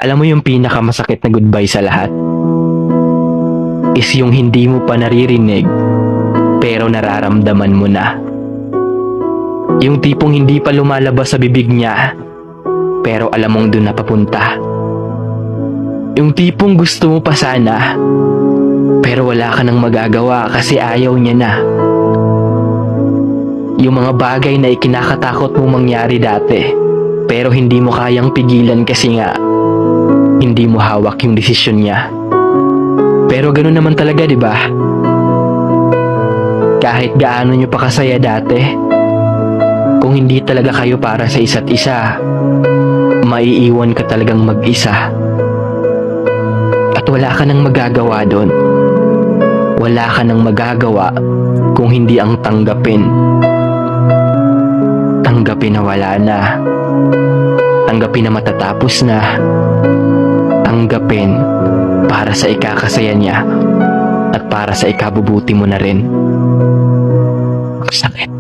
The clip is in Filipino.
Alam mo yung pinakamasakit na goodbye sa lahat? Is yung hindi mo pa naririnig, pero nararamdaman mo na. Yung tipong hindi pa lumalabas sa bibig niya, pero alam mong doon na papunta. Yung tipong gusto mo pa sana, pero wala ka nang magagawa kasi ayaw niya na. Yung mga bagay na ikinakatakot mong mangyari dati, pero hindi mo kayang pigilan kasi nga, hindi mo hawak yung desisyon niya. Pero ganun naman talaga, di ba? Kahit gaano nyo pa kasaya dati, kung hindi talaga kayo para sa isa't isa, maiiwan ka talagang mag-isa. At wala ka nang magagawa doon. Wala ka nang magagawa kung hindi ang tanggapin. Tanggapin na wala na. Tanggapin na matatapos na. Tanggapin para sa ikakasaya niya at para sa ikabubuti mo na rin. Sakit.